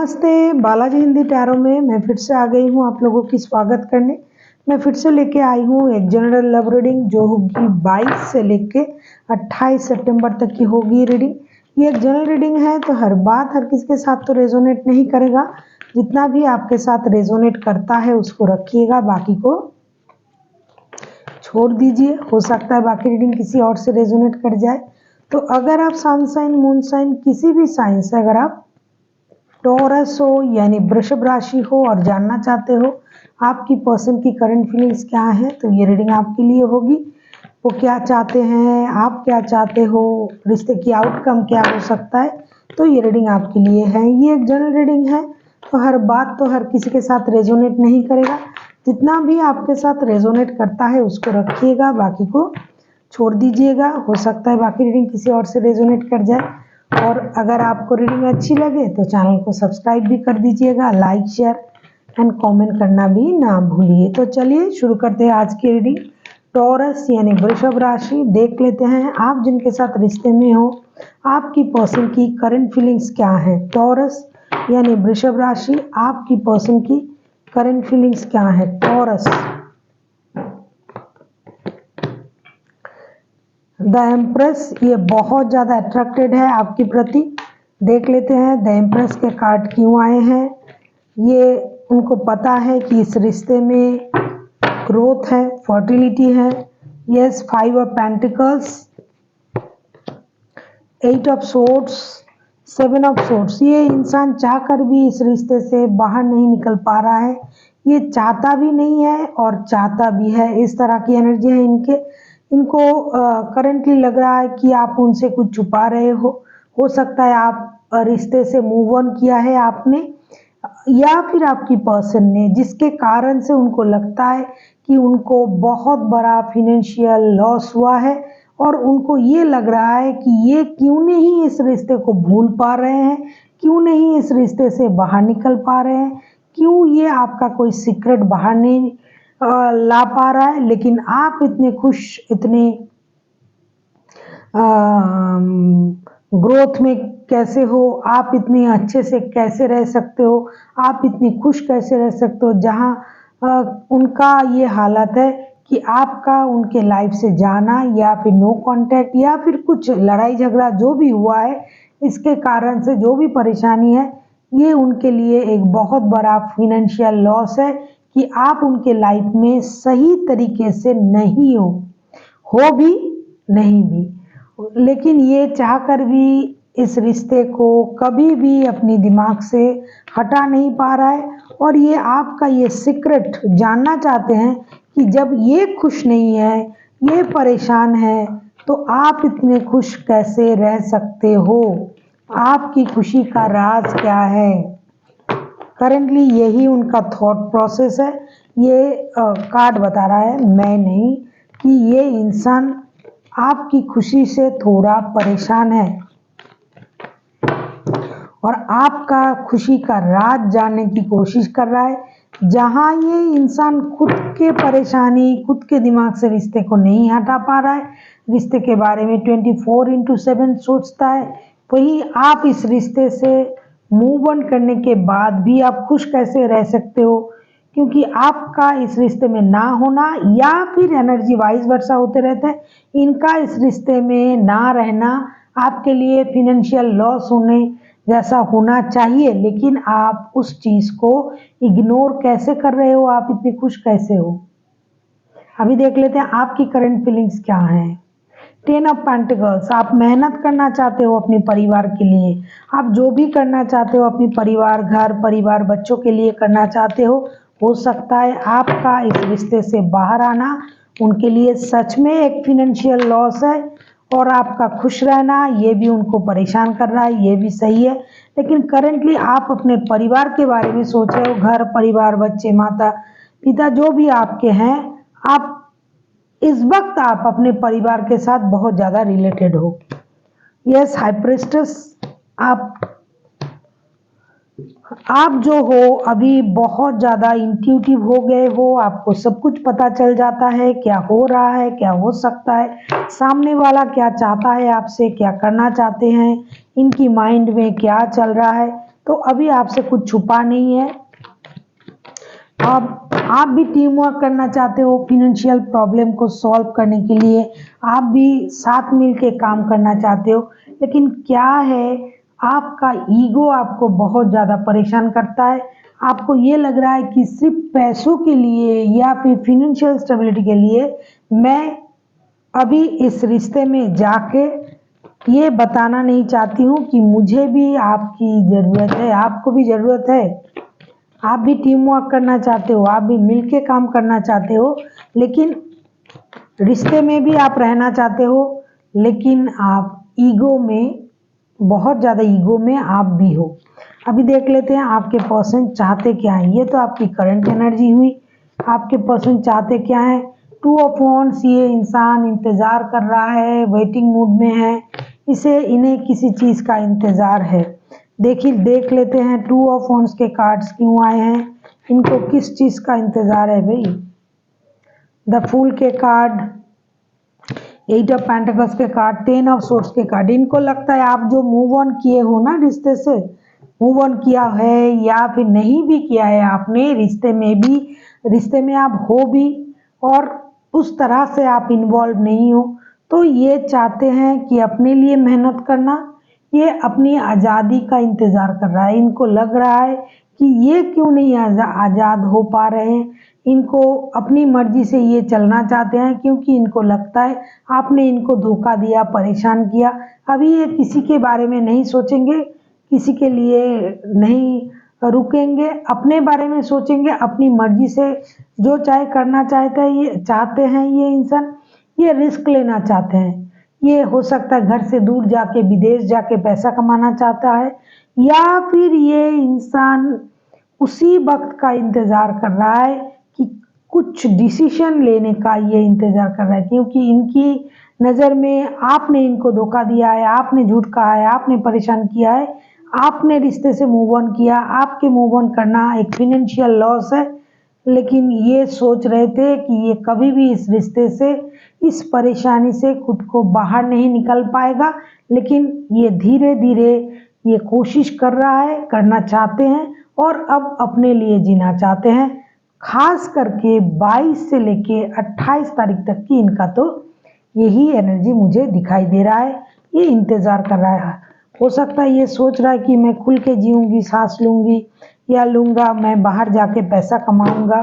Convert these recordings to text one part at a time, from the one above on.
नमस्ते, बालाजी हिंदी टैरो में मैं फिर से आ गई हूँ आप लोगों की स्वागत करने। मैं फिर से लेके आई हूँ एक जनरल लव रीडिंग जो होगी 22 से लेके 28 सितंबर तक की होगी रीडिंग। ये एक जनरल रीडिंग है तो हर बात हर किसी के साथ तो रेजोनेट नहीं करेगा। जितना भी आपके साथ रेजोनेट करता है उसको रखिएगा, बाकी को छोड़ दीजिए। हो सकता है बाकी रीडिंग किसी और से रेजोनेट कर जाए। तो अगर आप सन साइन, मून साइन, किसी भी साइन से अगर आप टॉरस हो यानी वृषभ राशि हो और जानना चाहते हो आपकी पर्सन की करंट फीलिंग्स क्या है, तो ये रीडिंग आपके लिए होगी। वो क्या चाहते हैं, आप क्या चाहते हो, रिश्ते की आउटकम क्या हो सकता है, तो ये रीडिंग आपके लिए है। ये एक जनरल रीडिंग है तो हर बात तो हर किसी के साथ रेजोनेट नहीं करेगा। जितना भी आपके साथ रेजोनेट करता है उसको रखिएगा, बाकी को छोड़ दीजिएगा। हो सकता है बाकी रीडिंग किसी और से रेजोनेट कर जाए। और अगर आपको रीडिंग अच्छी लगे तो चैनल को सब्सक्राइब भी कर दीजिएगा, लाइक शेयर एंड कमेंट करना भी ना भूलिए। तो चलिए शुरू करते हैं आज की रीडिंग। टॉरस यानी वृषभ राशि, देख लेते हैं आप जिनके साथ रिश्ते में हो आपकी पर्सन की करंट फीलिंग्स क्या है। टॉरस यानी वृषभ राशि, आपकी पर्सन की करंट फीलिंग्स क्या है। टॉरस, द एम्प्रेस, ये बहुत ज़्यादा अट्रैक्टेड है आपके प्रति। देख लेते हैं द एम्प्रेस के कार्ड क्यों आए हैं। ये उनको पता है कि इस रिश्ते में ग्रोथ है, फर्टिलिटी है। Yes, 5 of pentacles, 8 of swords, 7 of swords. ये इंसान चाहकर भी इस रिश्ते से बाहर नहीं निकल पा रहा है। ये चाहता भी नहीं है और चाहता भी है, इस तरह की एनर्जी है इनको करंटली लग रहा है कि आप उनसे कुछ छुपा रहे हो सकता है आप रिश्ते से मूव ऑन किया है आपने या फिर आपकी पर्सन ने, जिसके कारण से उनको लगता है कि उनको बहुत बड़ा फिनेंशियल लॉस हुआ है और उनको ये लग रहा है कि ये क्यों नहीं इस रिश्ते को भूल पा रहे हैं, क्यों नहीं इस रिश्ते से बाहर निकल पा रहे हैं, क्यों ये आपका कोई सीक्रेट बाहर नहीं ला पा रहा है। लेकिन आप इतने खुश, इतने ग्रोथ में कैसे हो, आप इतने अच्छे से कैसे रह सकते हो, आप इतनी खुश कैसे रह सकते हो, जहाँ उनका ये हालत है कि आपका उनके लाइफ से जाना या फिर नो कांटेक्ट या फिर कुछ लड़ाई झगड़ा जो भी हुआ है, इसके कारण से जो भी परेशानी है, ये उनके लिए एक बहुत बड़ा फिनेंशियल लॉस है कि आप उनके लाइफ में सही तरीके से नहीं हो भी नहीं भी। लेकिन ये चाहकर भी इस रिश्ते को कभी भी अपनी दिमाग से हटा नहीं पा रहा है और ये आपका ये सीक्रेट जानना चाहते हैं कि जब ये खुश नहीं है, ये परेशान है, तो आप इतने खुश कैसे रह सकते हो, आपकी खुशी का राज क्या है। करेंटली यही उनका थॉट प्रोसेस है। ये कार्ड बता रहा है, मैं नहीं, कि ये इंसान आपकी खुशी से थोड़ा परेशान है और आपका खुशी का राज जानने की कोशिश कर रहा है। जहां ये इंसान खुद के परेशानी, खुद के दिमाग से रिश्ते को नहीं हटा पा रहा है, रिश्ते के बारे में 24/7 सोचता है, वहीं आप इस रिश्ते से मूव ऑन करने के बाद भी आप खुश कैसे रह सकते हो, क्योंकि आपका इस रिश्ते में ना होना या फिर एनर्जी वाइज वर्षा होते रहते हैं, इनका इस रिश्ते में ना रहना आपके लिए फिनेंशियल लॉस होने जैसा होना चाहिए। लेकिन आप उस चीज़ को इग्नोर कैसे कर रहे हो, आप इतनी खुश कैसे हो। अभी देख लेते हैं आपकी करंट फीलिंग्स क्या हैं। 10 ऑफ पेंटिकल्स, आप मेहनत करना चाहते हो अपने परिवार के लिए, आप जो भी करना चाहते हो अपनी परिवार, घर परिवार, बच्चों के लिए करना चाहते हो सकता है आपका इस रिश्ते से बाहर आना उनके लिए सच में एक फिनेंशियल लॉस है और आपका खुश रहना ये भी उनको परेशान कर रहा है, ये भी सही है। लेकिन करेंटली आप अपने परिवार के बारे में सोच रहे हो, घर परिवार, बच्चे, माता पिता जो भी आपके हैं, आप इस वक्त आप अपने परिवार के साथ बहुत ज़्यादा रिलेटेड हो। यस, हाई प्रीस्टेस, आप जो हो अभी बहुत ज़्यादा इंट्यूटिव हो गए हो, आपको सब कुछ पता चल जाता है क्या हो रहा है, क्या हो सकता है, सामने वाला क्या चाहता है आपसे, क्या करना चाहते हैं, इनकी माइंड में क्या चल रहा है। तो अभी आपसे कुछ छुपा नहीं है। अब आप भी टीम वर्क करना चाहते हो फिनेंशियल प्रॉब्लम को सॉल्व करने के लिए, आप भी साथ मिल के काम करना चाहते हो, लेकिन क्या है आपका ईगो आपको बहुत ज़्यादा परेशान करता है। आपको ये लग रहा है कि सिर्फ पैसों के लिए या फिर फिनेंशियल स्टेबिलिटी के लिए मैं अभी इस रिश्ते में जाके ये बताना नहीं चाहती हूँ कि मुझे भी आपकी ज़रूरत है, आपको भी ज़रूरत है। आप भी टीम वर्क करना चाहते हो, आप भी मिलके काम करना चाहते हो, लेकिन रिश्ते में भी आप रहना चाहते हो, लेकिन आप ईगो में, बहुत ज़्यादा ईगो में आप भी हो। अभी देख लेते हैं आपके पर्सन चाहते क्या हैं। ये तो आपकी करंट एनर्जी हुई। आपके पर्सन चाहते क्या हैं। 2 ऑफ वॉन्ड्स, ये इंसान इंतज़ार कर रहा है, वेटिंग मूड में है, इन्हें किसी चीज़ का इंतज़ार है। देख लेते हैं 2 ऑफ वॉन्ड्स के कार्ड्स क्यों आए हैं, इनको किस चीज़ का इंतज़ार है भाई। द फूल के कार्ड, 8 ऑफ पेंटिकल्स के कार्ड, 10 ऑफ सोर्ड्स के कार्ड। इनको लगता है आप जो मूव ऑन किए हो ना रिश्ते से, मूव ऑन किया है या फिर नहीं भी किया है आपने, रिश्ते में आप हो भी और उस तरह से आप इन्वॉल्व नहीं हो, तो ये चाहते हैं कि अपने लिए मेहनत करना, ये अपनी आज़ादी का इंतज़ार कर रहा है। इनको लग रहा है कि ये क्यों नहीं आज़ाद हो पा रहे हैं, इनको अपनी मर्जी से ये चलना चाहते हैं, क्योंकि इनको लगता है आपने इनको धोखा दिया, परेशान किया। अभी ये किसी के बारे में नहीं सोचेंगे, किसी के लिए नहीं रुकेंगे, अपने बारे में सोचेंगे, अपनी मर्जी से जो चाहे करना चाहते हैं ये इंसान, ये रिस्क लेना चाहते हैं। ये हो सकता है घर से दूर जाके, विदेश जाके पैसा कमाना चाहता है, या फिर ये इंसान उसी वक्त का इंतज़ार कर रहा है कि कुछ डिसीजन लेने का ये इंतज़ार कर रहा है, क्योंकि इनकी नज़र में आपने इनको धोखा दिया है, आपने झूठ कहा है, आपने परेशान किया है, आपने रिश्ते से मूव ऑन किया। आपके मूव ऑन करना एक फिनेंशियल लॉस है, लेकिन ये सोच रहे थे कि ये कभी भी इस रिश्ते से, इस परेशानी से खुद को बाहर नहीं निकल पाएगा, लेकिन ये धीरे धीरे ये कोशिश कर रहा है, करना चाहते हैं और अब अपने लिए जीना चाहते हैं। खास करके 22 से लेके 28 तारीख तक की इनका तो यही एनर्जी मुझे दिखाई दे रहा है। ये इंतज़ार कर रहा है, हो सकता है ये सोच रहा है कि मैं खुल के जीऊँगी, सांस लूँगी या लूँगा, मैं बाहर जाके पैसा कमाऊँगा,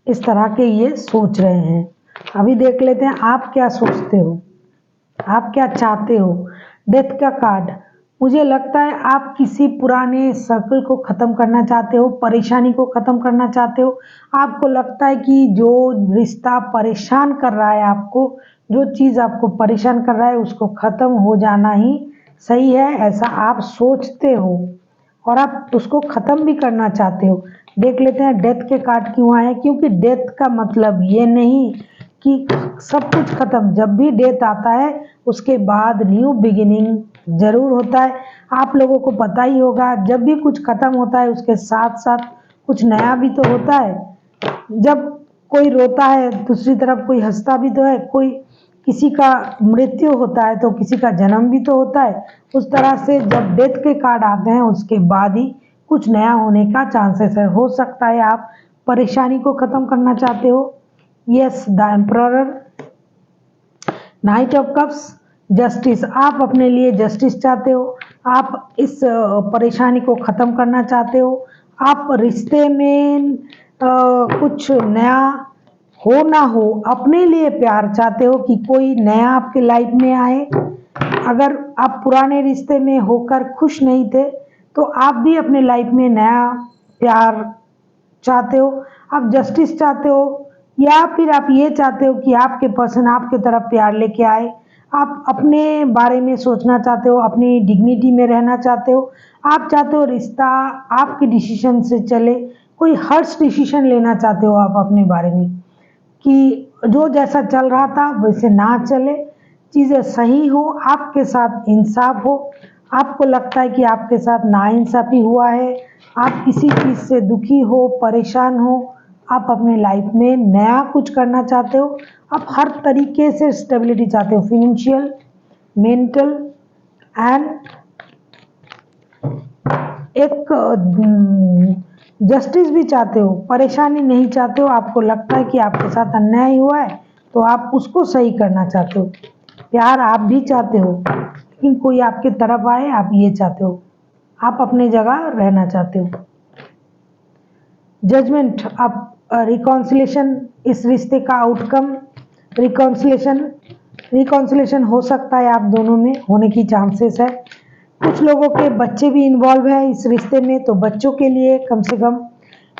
इस तरह के ये सोच रहे हैं। अभी देख लेते हैं आप क्या सोचते हो, आप क्या चाहते हो। डेथ का कार्ड, मुझे लगता है आप किसी पुराने सर्कल को ख़त्म करना चाहते हो, परेशानी को ख़त्म करना चाहते हो। आपको लगता है कि जो रिश्ता परेशान कर रहा है आपको, जो चीज़ आपको परेशान कर रहा है, उसको ख़त्म हो जाना ही सही है, ऐसा आप सोचते हो और आप उसको ख़त्म भी करना चाहते हो। देख लेते हैं डेथ के कार्ड क्यों आए, क्योंकि डेथ का मतलब ये नहीं कि सब कुछ ख़त्म। जब भी डेथ आता है उसके बाद न्यू बिगिनिंग ज़रूर होता है। आप लोगों को पता ही होगा, जब भी कुछ ख़त्म होता है उसके साथ साथ कुछ नया भी तो होता है। जब कोई रोता है दूसरी तरफ कोई हंसता भी तो है, कोई किसी का मृत्यु होता है तो किसी का जन्म भी तो होता है। उस तरह से जब डेथ के कार्ड आते हैं उसके बाद ही कुछ नया होने का चांसेस है। हो सकता है आप परेशानी को ख़त्म करना चाहते हो। Yes, the emperor, night of cups, justice, आप अपने लिए जस्टिस चाहते हो, आप इस परेशानी को ख़त्म करना चाहते हो। आप रिश्ते में कुछ नया हो ना हो, अपने लिए प्यार चाहते हो कि कोई नया आपके लाइफ में आए। अगर आप पुराने रिश्ते में होकर खुश नहीं थे तो आप भी अपने लाइफ में नया प्यार चाहते हो, आप जस्टिस चाहते हो, या फिर आप ये चाहते हो कि आपके पर्सन आपके तरफ प्यार लेके आए। आप अपने बारे में सोचना चाहते हो, अपनी डिग्निटी में रहना चाहते हो। आप चाहते हो रिश्ता आपके डिसीजन से चले, कोई हर्ष डिसीजन लेना चाहते हो आप अपने बारे में, कि जो जैसा चल रहा था वैसे ना चले, चीज़ें सही हो, आपके साथ इंसाफ हो। आपको लगता है कि आपके साथ नाइंसाफ़ी हुआ है, आप किसी चीज़ से दुखी हो, परेशान हो, आप अपने लाइफ में नया कुछ करना चाहते हो। आप हर तरीके से स्टेबिलिटी चाहते हो, फिनेंशियल, मेंटल एंड एक जस्टिस भी चाहते हो, परेशानी नहीं चाहते हो, आपको लगता है कि आपके साथ अन्याय हुआ है तो आप उसको सही करना चाहते हो। प्यार आप भी चाहते हो, लेकिन कोई आपके तरफ आए, आप ये चाहते हो, आप अपने जगह रहना चाहते हो। जजमेंट, आप रिकॉन्सिलेशन, इस रिश्ते का आउटकम रिकॉन्सिलेशन हो सकता है, आप दोनों में होने की चांसेस है। कुछ लोगों के बच्चे भी इन्वॉल्व है इस रिश्ते में, तो बच्चों के लिए कम से कम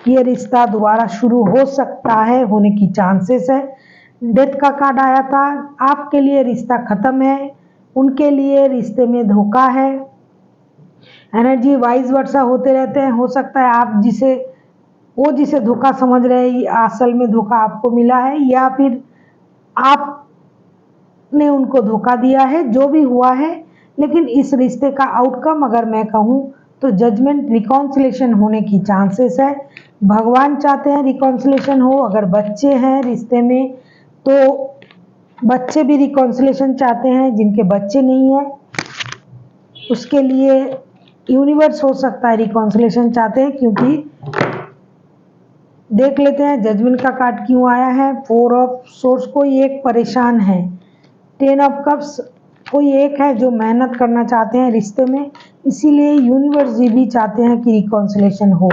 ये रिश्ता दोबारा शुरू हो सकता है, होने की चांसेस है। डेथ का कार्ड आया था, आपके लिए रिश्ता खत्म है, उनके लिए रिश्ते में धोखा है। एनर्जी वाइज वर्सा होते रहते हैं, हो सकता है आप वो जिसे धोखा समझ रहे हैं असल में धोखा आपको मिला है, या फिर आपने उनको धोखा दिया है, जो भी हुआ है। लेकिन इस रिश्ते का आउटकम अगर मैं कहूँ तो जजमेंट, रिकॉन्सिलेशन होने की चांसेस है। भगवान चाहते हैं रिकॉन्सिलेशन हो। अगर बच्चे हैं रिश्ते में तो बच्चे भी रिकॉन्सिलेशन चाहते हैं, जिनके बच्चे नहीं है उसके लिए यूनिवर्स हो सकता है रिकॉन्सिलेशन चाहते हैं। क्योंकि देख लेते हैं जजमेंट का कार्ड क्यों आया है। 4 ऑफ सोर्स, कोई एक परेशान है। 10 ऑफ कप्स, कोई एक है जो मेहनत करना चाहते हैं रिश्ते में, इसीलिए यूनिवर्स जी भी चाहते हैं कि रिकॉन्सिलेशन हो।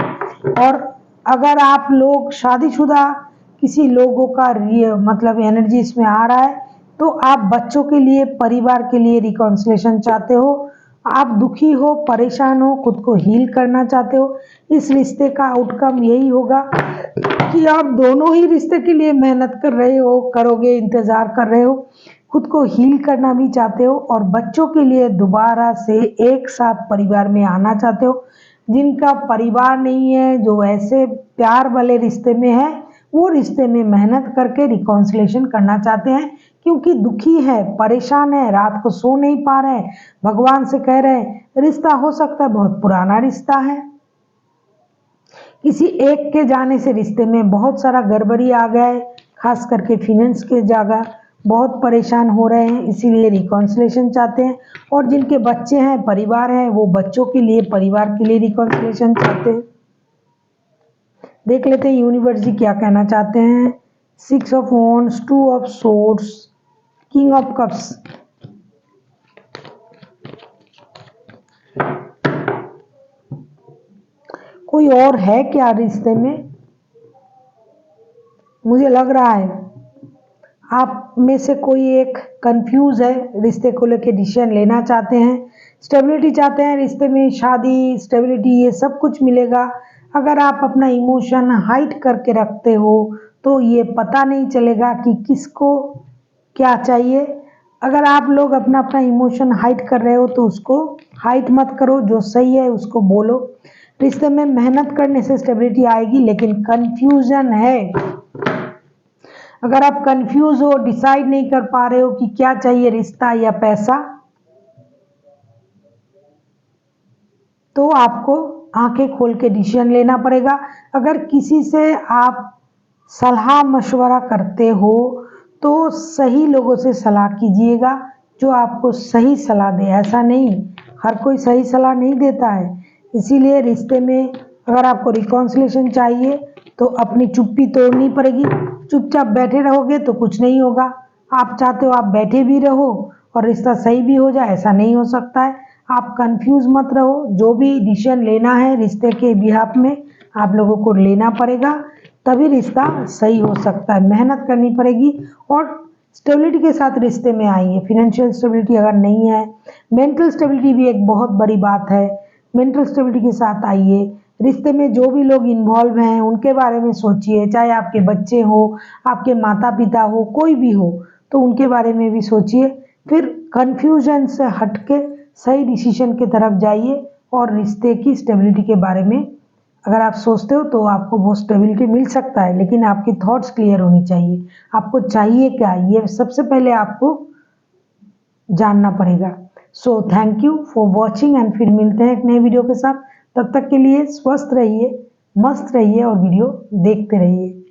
और अगर आप लोग शादीशुदा किसी लोगों का मतलब एनर्जी इसमें आ रहा है तो आप बच्चों के लिए, परिवार के लिए रिकॉन्सिलेशन चाहते हो। आप दुखी हो, परेशान हो, खुद को हील करना चाहते हो। इस रिश्ते का आउटकम यही होगा कि आप दोनों ही रिश्ते के लिए मेहनत कर रहे हो, करोगे, इंतजार कर रहे हो, खुद को हील करना भी चाहते हो और बच्चों के लिए दोबारा से एक साथ परिवार में आना चाहते हो। जिनका परिवार नहीं है, जो ऐसे प्यार वाले रिश्ते में है, वो रिश्ते में मेहनत करके रिकॉन्सिलेशन करना चाहते हैं। क्योंकि दुखी है, परेशान है, रात को सो नहीं पा रहे हैं, भगवान से कह रहे हैं। रिश्ता हो सकता है बहुत पुराना रिश्ता है, किसी एक के जाने से रिश्ते में बहुत सारा गड़बड़ी आ गया है, खास करके फिनेंस के जगह बहुत परेशान हो रहे हैं, इसीलिए रिकॉन्सिलेशन चाहते हैं। और जिनके बच्चे हैं, परिवार है, वो बच्चों के लिए, परिवार के लिए रिकॉन्सिलेशन चाहते हैं। देख लेते हैं यूनिवर्स जी क्या कहना चाहते हैं। 6 of wands, 2 of swords, king of cups. कोई और है क्या रिश्ते में? मुझे लग रहा है आप में से कोई एक कंफ्यूज है, रिश्ते को लेके डिसीजन लेना चाहते हैं, स्टेबिलिटी चाहते हैं रिश्ते में, शादी, स्टेबिलिटी, ये सब कुछ मिलेगा। अगर आप अपना इमोशन हाइड करके रखते हो तो ये पता नहीं चलेगा कि किसको क्या चाहिए। अगर आप लोग अपना अपना इमोशन हाइड कर रहे हो तो उसको हाइड मत करो, जो सही है उसको बोलो। रिश्ते में मेहनत करने से स्टेबिलिटी आएगी, लेकिन कंफ्यूजन है। अगर आप कंफ्यूज हो, डिसाइड नहीं कर पा रहे हो कि क्या चाहिए, रिश्ता या पैसा, तो आपको आंखें खोल के डिसीजन लेना पड़ेगा। अगर किसी से आप सलाह मशवरा करते हो तो सही लोगों से सलाह कीजिएगा, जो आपको सही सलाह दे। ऐसा नहीं, हर कोई सही सलाह नहीं देता है। इसीलिए रिश्ते में अगर आपको रिकॉन्सिलेशन चाहिए तो अपनी चुप्पी तोड़नी पड़ेगी। चुपचाप बैठे रहोगे तो कुछ नहीं होगा। आप चाहते हो आप बैठे भी रहो और रिश्ता सही भी हो जाए, ऐसा नहीं हो सकता है। आप कंफ्यूज मत रहो, जो भी डिसीजन लेना है रिश्ते के बिहाफ में आप लोगों को लेना पड़ेगा, तभी रिश्ता सही हो सकता है। मेहनत करनी पड़ेगी और स्टेबिलिटी के साथ रिश्ते में आइए। फिनेंशियल स्टेबिलिटी अगर नहीं है, मेंटल स्टेबिलिटी भी एक बहुत बड़ी बात है। मेंटल स्टेबिलिटी के साथ आइए। रिश्ते में जो भी लोग इन्वॉल्व हैं उनके बारे में सोचिए, चाहे आपके बच्चे हो, आपके माता पिता हो, कोई भी हो, तो उनके बारे में भी सोचिए। फिर कन्फ्यूजन से हटके सही डिसीजन की तरफ जाइए और रिश्ते की स्टेबिलिटी के बारे में अगर आप सोचते हो तो आपको वो स्टेबिलिटी मिल सकता है, लेकिन आपकी थॉट्स क्लियर होनी चाहिए। आपको चाहिए क्या, ये सबसे पहले आपको जानना पड़ेगा। So thank you for watching and फिर मिलते हैं एक नए वीडियो के साथ। तब तक के लिए स्वस्थ रहिए, मस्त रहिए और वीडियो देखते रहिए।